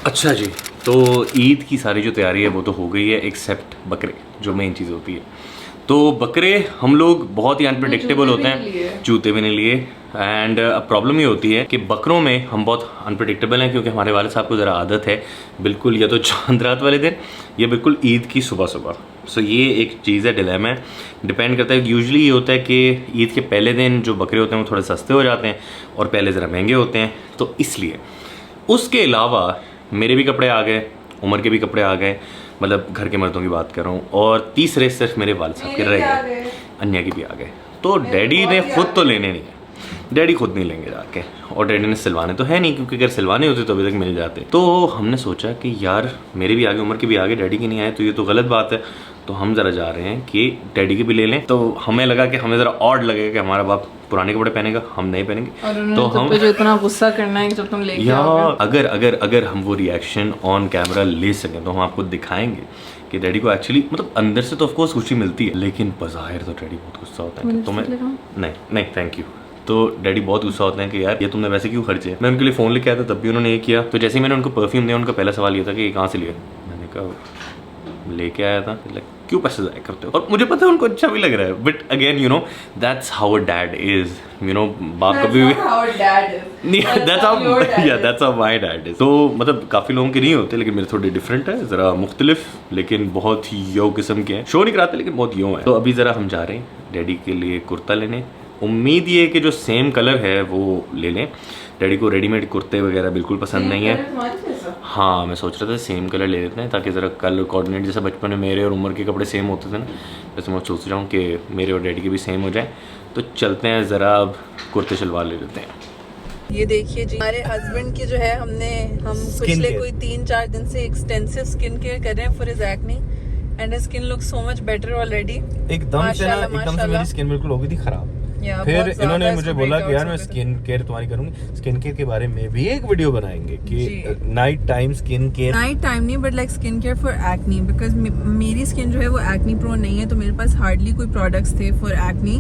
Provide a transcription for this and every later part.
अच्छा जी, तो ईद की सारी जो तैयारी है वो तो हो गई है, एक्सेप्ट बकरे, जो मेन चीज़ होती है। तो बकरे हम लोग बहुत ही अनप्रडिक्टेबल होते हैं, जूते भी नहीं लिए। एंड अब प्रॉब्लम ये होती है कि बकरों में हम बहुत अनप्रडिक्टेबल हैं, क्योंकि हमारे वाले साहब को ज़रा आदत है बिल्कुल या तो चांद रात वाले दिन या बिल्कुल ईद की सुबह सुबह। सो ये एक चीज़ है, डिलेमा है, डिपेंड करता है। यूजुअली ये होता है कि ईद के पहले दिन जो बकरे होते हैं वो थोड़े सस्ते हो जाते हैं और पहले ज़रा महंगे होते हैं, तो इसलिए। उसके अलावा मेरे भी कपड़े आ गए, उमर के भी कपड़े आ गए, मतलब घर के मर्दों की बात कर रहा हूँ। और तीसरे सिर्फ मेरे वालिद साहब के रह गए, अन्या के भी आ गए। तो डैडी ने खुद तो लेने नहीं है, डैडी खुद नहीं लेंगे जाके, और डैडी ने सिलवाने तो है नहीं, क्योंकि अगर सिलवाने होते तो अभी तक मिल जाते। तो हमने सोचा कि यार मेरे भी आगे, उमर के भी आगे, डैडी के नहीं आए तो ये तो गलत बात है। तो हम ज़रा जा रहे हैं कि डैडी के भी ले लें। तो हमें लगा कि हमें ज़रा ऑड लगेगा कि हमारा बाप पुराने कपड़े पहनेगा, हम नहीं पहनेंगे। तो हम जो इतना गुस्सा करना है कि जब तुम लेके अगर अगर अगर हम वो रिएक्शन ऑन कैमरा ले सकें तो हम आपको दिखाएंगे कि डैडी को एक्चुअली, मतलब अंदर से तो ऑफकोर्स खुशी मिलती है, लेकिन बज़ाहिर तो डैडी बहुत गुस्सा होता है। तो मैं नहीं थैंक यू। तो डैडी बहुत गुस्सा होते हैं कि यार ये तुमने वैसे क्यों खर्चे। मैं उनके लिए फ़ोन लेके आया था, तब भी उन्होंने ये किया। तो जैसे ही मैंने उनको परफ्यूम दिया, उनका पहला सवाल ये था कि ये कहाँ से लिया। मैंने कहा लेके आया था। क्यों पैसे ज़ाया करते हो? और मुझे पता है उनको अच्छा भी लग रहा है, but again you know that's how a dad is, you know. बाप कभी भी that's how my dad is. तो मतलब काफ़ी लोगों के नहीं होते, लेकिन मेरे थोड़े डिफरेंट है, ज़रा मुख्तलिफ, लेकिन बहुत ही यो किस्म के हैं। शो नहीं कराते लेकिन बहुत यो है। तो अभी ज़रा हम जा रहे हैं डैडी के लिए कुर्ता लेने। उम्मीद ये कि जो सेम कलर है वो ले लें। डैडी को रेडीमेड कुर्ते वगैरह बिल्कुल पसंद नहीं है। हाँ, मैं सोच रहा था सेम कलर ले लेते हैं, ताकि ज़रा कलर कोऑर्डिनेट, जैसे बचपन में मेरे और उमर के कपड़े सेम होते थे ना, वैसे मैं सोच रहा हूँ कि मेरे और डैडी के भी सेम हो जाए। तो चलते हैं, ज़रा अब कुर्ते शलवार ले लेते हैं। ये देखिए जी, हमारे हस्बैंड की जो है हम पिछले कोई 3-4 दिन से एक्सटेंसिव स्किन केयर कर रहे हैं for his acne, and his skin looks so much better already. एकदम से मेरी स्किन बिल्कुल हो गई थी खराब। फिर इन्होंने मुझे बोला कि यार मैं स्किन केयर तुम्हारी करूंगी। स्किन केयर के बारे में भी एक वीडियो बनाएंगे कि night time skin care, night time नहीं but like skin care for acne, because मेरी स्किन जो है वो एक्नी प्रोन नहीं है, तो मेरे पास हार्डली कोई प्रोडक्ट्स थे फॉर एक्नी।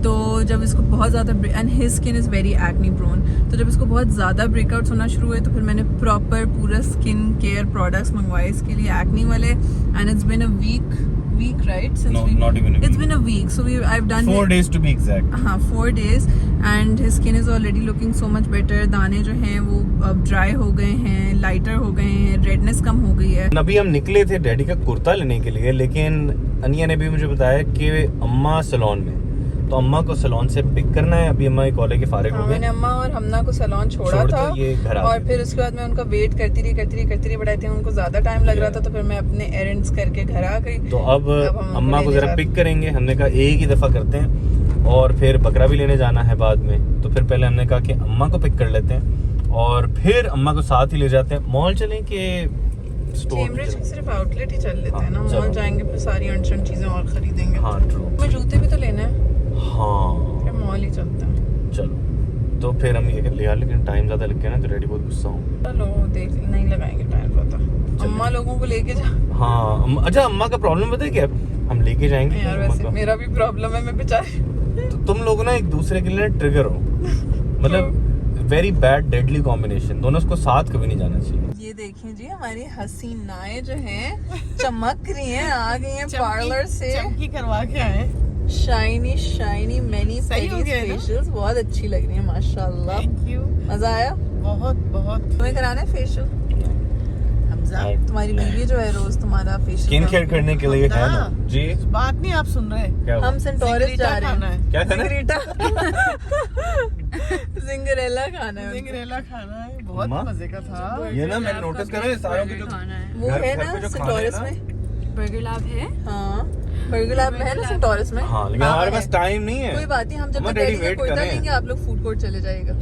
तो जब इसको बहुत ज़्यादा, and his skin is very acne prone, तो जब इसको बहुत ज़्यादा ब्रेकआउट्स होना शुरू हुए तो फिर मैंने प्रॉपर पूरा स्किन केयर प्रोडक्ट्स मंगवाए इसके लिए एक्नी वाले। And it's been a week, right? Since not even a week. It's been a week, so I've done 4 days to be exact. 4 days, and his skin is already looking so much better. दाने जो हैं वो अब dry हो गए हैं, lighter हो गए हैं, रेडनेस कम हो गई है। अभी हम निकले थे डैडी का कुर्ता लेने के लिए, लेकिन अनिया ने भी मुझे बताया कि अम्मा सैलून में, तो अम्मा को सैलून से पिक करना है। अभी अम्मा कॉलेज के फारिग हो गए। मैंने अम्मा और हमना को सैलून छोड़ा था, ये घर और फिर उसके बाद मैं उनका वेट करती रही, बट आई थिंक उनको ज्यादा टाइम लग रहा था, तो फिर मैं अपने एरेंड्स करके घर आ गई। तो अब अम्मा को जरा पिक करेंगे। हमने कहा एक ही दफा करते हैं, और फिर बकरा भी लेने जाना है बाद में। तो फिर पहले हमने कहा कि अम्मा को पिक कर लेते हैं और फिर अम्मा को साथ ही ले जाते हैं। मॉल चलें कि कैम्ब्रिज सिर्फ आउटलेट ही चल लेते हैं ना, मॉल जाएंगे फिर सारी अनशन चीजें और खरीदेंगे। हाँ ट्रू। मैं जूते भी तो लेने हैं। हाँ, फिर मॉल ही चलते हैं। चलो, तो फिर हम ये कर लिया, लेकिन टाइम ज्यादा लग गया ना, तो डैडी बहुत गुस्सा हूँ। चलो देख, नहीं लगाएंगे टाइम पता। अम्मा लोगों को लेके जा। हाँ, अच्छा अम्मा का प्रॉब्लम पता है क्या? हम लेके जाएंगे यार, वैसे मेरा भी प्रॉब्लम है, मैं बेचारी। तो तुम लोग ना एक दूसरे के लिए ट्रिगर हो, मतलब वेरी बैड डेडली कॉम्बिनेशन, दोनों को साथ कभी नहीं जाना चाहिए। ये देखें जी, हमारी हसीनाएं जो हैं चमक रही हैं, आ गई हैं पार्लर से, चमकी करवा के आए। शाइनी मैनी फेशियल्स बहुत अच्छी लग रही है माशाल्लाह। थैंक यू, मजा आया बहुत। तुम्हें कराना है फेशियल? हमजा, तुम्हारी बीवी जो है रोज तुम्हारा फेशियल स्किन केयर करने के लिए है ना जी। बात नहीं आप सुन रहे? क्या हम सेंटोरस जा रहे हैं। क्या खाना है? जिंगरेला खाना है। जिंगरेला खाना है, बहुत मजे का था। ये ना मैंने नोटिस करा है सारों की जो वो है ना सेंटोरस में, बर्गर लैब है। हाँ, बर्गर लैब में है ना सेंटोरस में। हाँ, लेकिन हमारे पास टाइम नहीं है। कोई बात नहीं, हम जब हम तक डैडी डैडी का वेट कुर्ता कर रहे हैं। लेंगे आप लोग फूड कोर्ट चले जाएगा।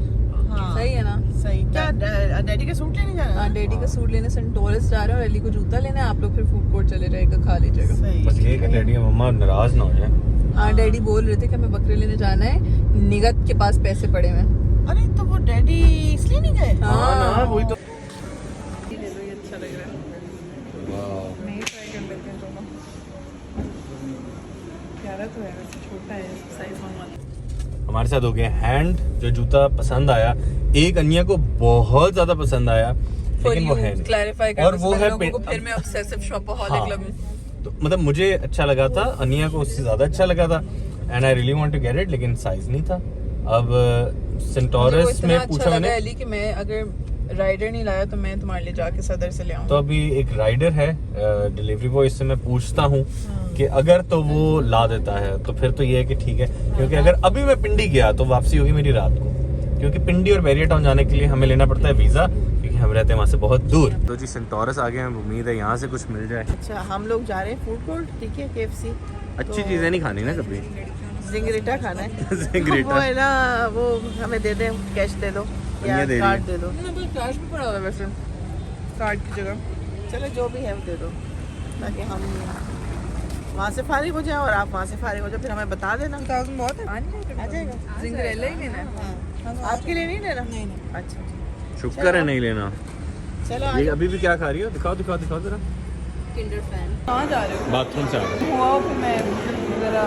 हाँ, सही है ना? सही। क्या डैडी का सूट लेने जाना है? हाँ, डैडी का सूट लेने सेंटोरस जा रहे हैं और अली को जूता लेने, आप लोग फिर फूड कोर्ट चले जाएगा, खा लीजिएगा। सही। बस ये कि डैडी और मम्मा नाराज ना हो जाए। हाँ, डैडी बोल रहे थे कि हमें बकरे लेने जाना है, निगत के पास पैसे पड़े हुए हैं। अरे तो वो डैडी इसलिए नहीं गए? हाँ ना, वही तो। अच्छा लग रहा है, नहीं ट्राई कर लेते हैं दोनों। प्यारा तो है, वैसे छोटा है, साइज मंगवा। हमारे साथ हो गया हैंड, जो जूता पसंद आया, एक अन्या को बहुत ज्यादा पसंद आया, For लेकिन वो you, है नहीं। clarify कर और दो वो सब है लोगों को, पे- फिर मैं obsessive shopaholic हाँ। लगूं। तो मतलब मुझे अच्छा लगा था, अनिया को उससे ज्यादा अच्छा लगा था and I really want to get it, लेकिन साइज नहीं था। अब मुझे वो सेंटोरस इतना में अच्छा पूछा लगा मैंने, अली कि मैं अगर राइडर नहीं लाया तो मैं तुम्हारे लिए जाके सदर से ले आऊँ। तो अभी एक राइडर है डिलीवरी बॉय, इससे मैं पूछता हूँ कि अगर तो वो ला देता है तो फिर तो ये है कि ठीक है, क्योंकि अगर अभी मैं पिंडी गया तो वापसी होगी मेरी रात को, क्योंकि पिंडी और बैरियर टाउन जाने के लिए हमें लेना पड़ता है वीजा, क्योंकि हम रहते हैं वहाँ से बहुत दूर। तो जी सेंटोरस आ गए हैं, उम्मीद है यहाँ से कुछ मिल जाए। अच्छा हम लोग जा रहे हैं फूड कोर्ट, ठीक है, KFC। अच्छी चीजें नहीं खानी ना कभी। जिंगरीटा खाना है। जिंगरीटा। वो है ना, वो हमें दे दे, कैश दे दो या ये दे रही कार्ड है। दे दो। ना बस कैश भी पड़ा हुआ है वैसे, कार्ड की जगह। चलो जो भी है वो दे दो, ताकि हम वहाँ से फारिग हो जाए और आप वहाँ से फारिग हो जाए, फिर हमें बता देना। 2000 बहुत है। आ जाएगा। जिंगरेला ही लेना है। हाँ। आपके लिए नहीं लेना? नहीं। अच्छा शुक्र है नहीं लेना। चलो आ ये जाओ। अभी भी क्या खा रही हो? दिखाओ दिखाओ दिखाओ जरा। Kinder fan. कहाँ जा रहे हो? बाथरूम से आ रहे हुआ फिर मैं ज़रा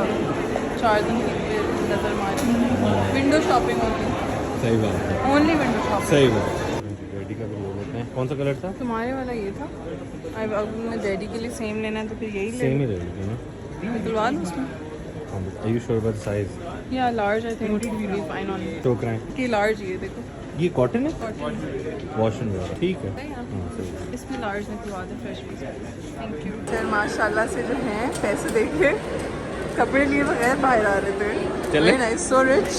4 दिन पे नज़र मारी। विंडो शॉपिंग होगी, सही बात है, ओनली विंडो शॉपिंग। सही बात। डैडी का भी ले लेते हैं। कौन सा कलर था? तुम्हारे वाला ये था। अब मैं डैडी के लिए सेम लेना है तो फिर यही ले सेम ही ले लेते हैं ना। निकलवा दूँ उसमें। Are you sure about the size? या large I think will be fine ऑन टोक रहे हैं। कि लार्ज ये देखो। ये कॉटन है? कॉटन वॉश एंड वेयर, ठीक है। है यहाँ। हाँ सही है। इसमें लार्ज निकलवा दे fresh piece. Thank you sir. माशाल्लाह से जो हैं पैसे देखे कपड़े लिए बगैर बाहर आ रहे थे। चले? Very nice, so rich.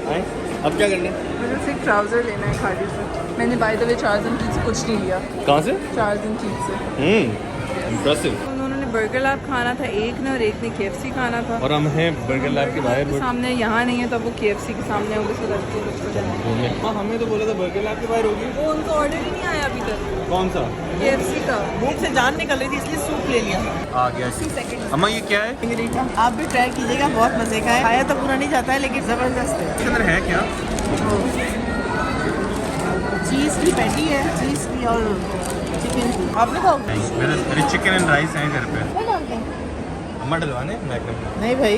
आए? अब क्या करना है? मुझे सिर्फ ट्राउज़र लेना है खाली से। मैंने बाय द वे 4 दिन की से कुछ नहीं लिया। कहाँ से? 4 दिन की से। इम्प्रेसिव। उन्होंने बर्गर लैब खाना था एक ने, और एक ने KFC खाना था। और हम हैं बर्गर लैब के बाहर। के सामने यहाँ नहीं है तो अब वो KFC के सामने होगी, सो दैट्स गुड। हाँ हमें तो बोला था बर्गर लैब के बाहर होगी। वो उनका ऑर्डर ही नहीं आया अभी तक कौन सा? KFC का। मुंह से जान निकल रही थी इसलिए सूप ले लिया। आ गया। अम्मा ये क्या है? जिंगरीटा आप भी ट्राई कीजिएगा, बहुत मजे का है। खाया तो पूरा नहीं जाता है लेकिन जबरदस्त है। इसके अंदर है क्या? चीज़ की पैटी है, चीज़ की और चिकन की। आपने खाओगे? मेरे चिकन एंड राइस हैं घर पे। अम्मा डलवाने मैकरम। नहीं भाई,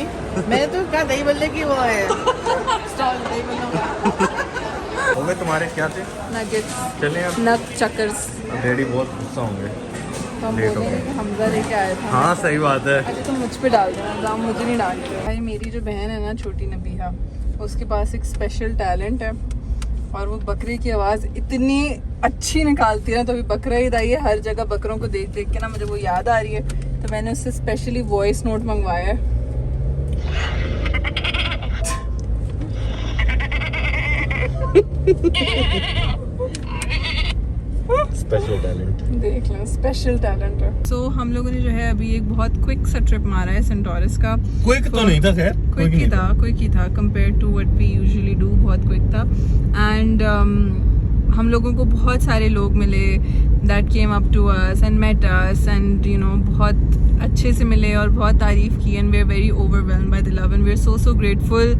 मैंने तो कहा दही बल्ले की वो है स्टॉल, दही बल्ले। हो गए तुम्हारे क्या थे? नगेट्स, चले अब। नग चक्कर्स। डैडी बहुत गुस्सा होंगे। तो हम लेट हो बोलेंगे गए। कि हमजा लेके आया था। हाँ सही बात है। अच्छा तुम मुझ पे डाल देना इल्ज़ाम, मुझे नहीं डाल के। भाई मेरी जो बहन है ना छोटी नबीहा, उसके पास एक स्पेशल टैलेंट है और वो बकरे की आवाज़ इतनी अच्छी निकालती है ना। तो अभी बकरा ईद आई है, हर जगह बकरों को देख देख के ना मुझे वो याद आ रही है, तो मैंने उससे स्पेशली वॉइस नोट मंगवाया है। Special talent. देख लें, स्पेशल टैलेंट है। सो हम लोगों ने जो है अभी एक बहुत क्विक सा ट्रिप मारा है सेंटोरस का। क्विक तो नहीं था खैर। क्विक ही था compare to what we usually do, बहुत क्विक था। एंड हम लोगों को बहुत सारे लोग मिले that came up to us and met us and you know बहुत अच्छे से मिले और बहुत तारीफ की and we are very overwhelmed by the love and we are so grateful.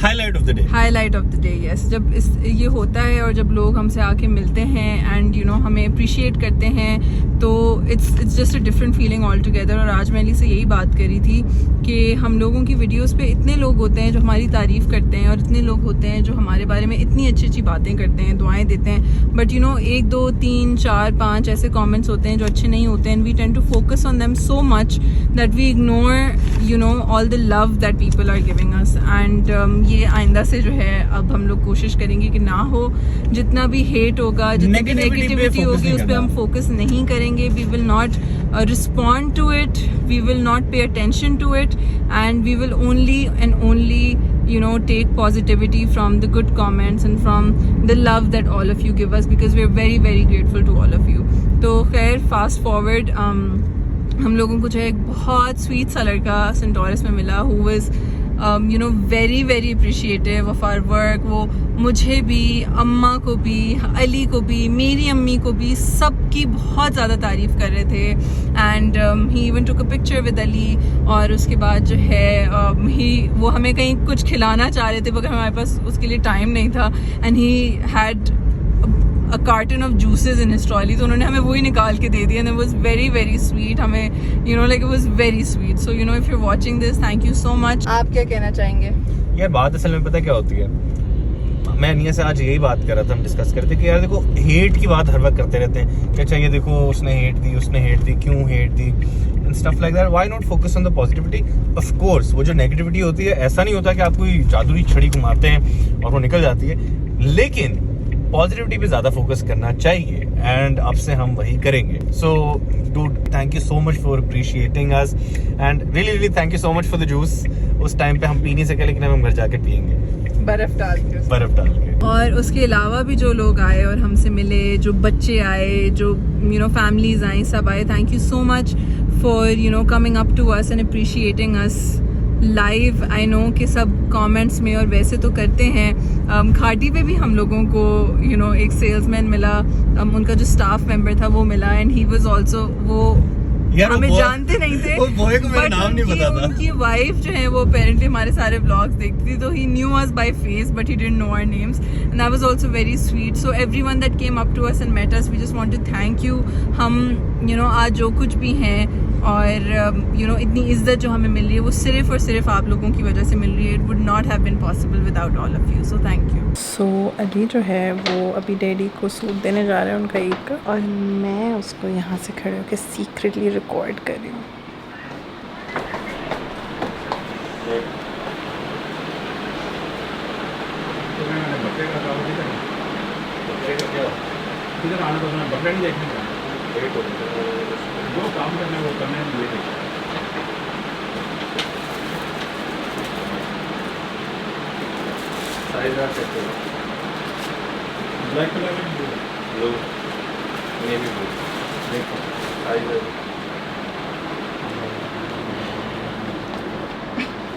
Highlight of the day. Highlight of the day, yes. जब ये होता है और जब लोग हमसे आके मिलते हैं एंड यू नो हमें अप्रिशिएट करते हैं तो it's just a different feeling all together. और आज मैंने से यही बात करी थी कि हम लोगों की वीडियोस पे इतने लोग होते हैं जो हमारी तारीफ़ करते हैं और इतने लोग होते हैं जो हमारे बारे में इतनी अच्छी अच्छी बातें करते हैं, दुआएं देते हैं, बट यू नो 1 2 3 4 5 ऐसे कमेंट्स होते हैं जो अच्छे नहीं होते हैं। We tend to focus on them so much that we ignore you know all the love that people are giving us. And ये आइंदा से जो है अब हम लोग कोशिश करेंगे कि ना हो, जितना भी हेट होगा, जितनी भी नेगेटिविटी होगी उस पर हम फोकस नहीं करेंगे। We will not respond to it, we will not pay attention to it, and we will only and only you know take positivity from the good comments and from the love that all of you give us, because we are very very grateful to all of you. तो खैर fast forward, हम लोगों को जो है एक बहुत sweet सा लड़का सेंटोरस में मिला who was you know very very appreciative of our work। वो मुझे भी, अम्मा को भी, अली को भी, मेरी अम्मी को भी, सबकी बहुत ज़्यादा तारीफ़ कर रहे थे। And he even took a picture with Ali. और उसके बाद जो है वो हमें कहीं कुछ खिलाना चाह रहे थे मगर हमारे पास उसके लिए टाइम नहीं था। And he had a carton of juices in his trolley, तो उन्होंने हमें वही निकाल के दे दिया and it was very very sweet। हमें you know like it was very sweet, so you know if you're watching this, thank you so much। आप क्या कहना चाहेंगे? यार बात असल में पता क्या होती है, मैं निया से आज यही बात कर रहा था, हम डिस्कस करते कि यार देखो हेट की बात हर वक्त करते रहते हैं कि अच्छा ये देखो उसने हेट दी, क्यों hate the and stuff like that. Why not focus on the positivity. Of course वो जो नेगेटिविटी होती है, ऐसा नहीं होता कि आप कोई जादुई छड़ी घुमाते हैं और वो निकल जाती है, लेकिन पॉजिटिविटी पे ज़्यादा फोकस करना चाहिए एंड अब से हम वही करेंगे। So dude, thank you so much for appreciating us and really thank you so much for the juice. उस टाइम पे हम पी नहीं सके, लेकिन हम घर जाके पियेंगे बर्फ डाल के। के। और उसके अलावा भी जो लोग आए और हमसे मिले, जो बच्चे आए, जो फैमिलीज आई, सब आए, thank you so much for coming up to us and appreciating us live. I know कि सब कमेंट्स में और वैसे तो करते हैं। घाटी पे भी हम लोगों को एक सेल्समैन मिला, उनका जो स्टाफ मेंबर था वो मिला एंड ही वाज आल्सो, वो हमें जानते नहीं थे, उस बॉय को मेरा नाम नहीं पता था। उनकी वाइफ जो है वो अपेरेंटली हमारे सारे व्लॉग्स देखती थी, तो he knew us by face but he didn't know our names and that was also very sweet. So everyone that came up to us and met us, we just want to thank you. हम आज जो कुछ भी हैं और इतनी इज्जत जो हमें मिल रही है वो सिर्फ और सिर्फ आप लोगों की वजह से मिल रही है। It would not have been possible without all of you, so thank you. So Ali जो है वो अभी डैडी को सूट देने जा रहे हैं उनका ईद का, और मैं उसको यहाँ से खड़े होकर सीक्रेटली रिकॉर्ड कर रही हूँ। किधर आना तो बकरा नहीं देखने जो काम करना है वो करना है। साइज आप चेक करो, ब्लैक कलर में ब्लू, नेवी ब्लू, देखो साइज है।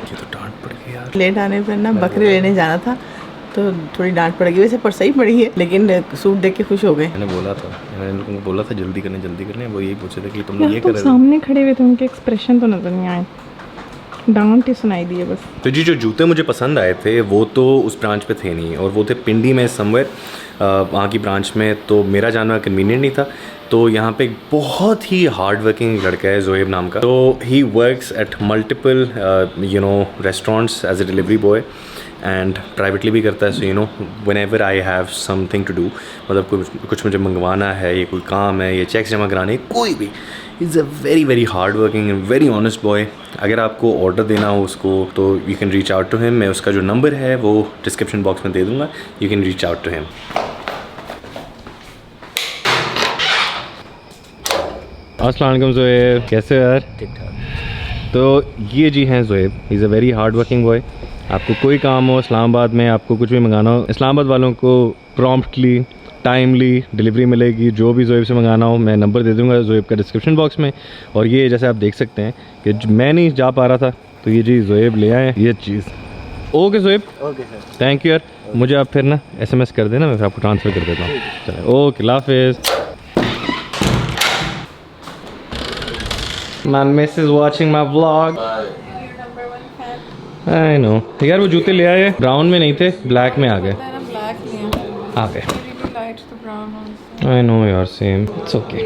ये तो डांट पड़ गई यार, लेट आने पर ना बकरे लेने जाना था तो थोड़ी डांट पड़ गई, वैसे पर सही पड़ी है, लेकिन सूट देख के खुश हो गए। मैंने लोगों को बोला था जल्दी करने, वो यही पूछे थे कि तुम लोग ये कर रहे हो। सामने खड़े हुए थे, उनके एक्सप्रेशन तो नजर नहीं आए, डांट ही सुनाई दी है बस। तो जी जो जूते मुझे पसंद आए थे वो तो उस ब्रांच पे थे नहीं, और वो थे पिंडी में समवेयर, वहाँ की ब्रांच में, तो मेरा जाना कन्वीनियंट नहीं था। तो यहाँ पे एक बहुत ही हार्ड वर्किंग लड़का है जोएब नाम का, तो he works at multiple restaurants as a delivery boy and privately भी करता है। So whenever I have something to do, मतलब कुछ मुझे मंगवाना है, ये कोई काम है, ये चेक्स जमा कराने, कोई भी, is a very hard working and very honest boy. अगर आपको ऑर्डर देना हो उसको तो you can reach out to him. मैं उसका जो नंबर है वो डिस्क्रिप्शन बॉक्स में दे दूँगा, you can reach out to him. अस्सलाम वालेकुम जोएब, कैसे हो यार? ठीक ठाक। तो ये जी हैं Zoeb, is a very hard working boy. आपको कोई काम हो इस्लामाबाद में, आपको कुछ भी मंगाना हो, इस्लामाबाद वालों को प्रॉम्प्टली टाइमली डिलीवरी मिलेगी। जो भी जोएब से मंगाना हो मैं नंबर दे दूंगा जोएब का डिस्क्रिप्शन बॉक्स में। और ये जैसे आप देख सकते हैं कि मैं नहीं जा पा रहा था, तो ये जी जोएब ले आए ये चीज़। Okay Zoeb, okay sir, thank you यार। मुझे आप फिर ना SMS कर देना, मैं फिर आपको ट्रांसफ़र कर देता हूँ। चलो ओके, अल्लाह हाफिज़। My miss is watching my vlog. I know. यार वो जूते ले आए, ब्राउन में नहीं थे, ब्लैक में आ गए। आ गए। I know यार, same. It's okay.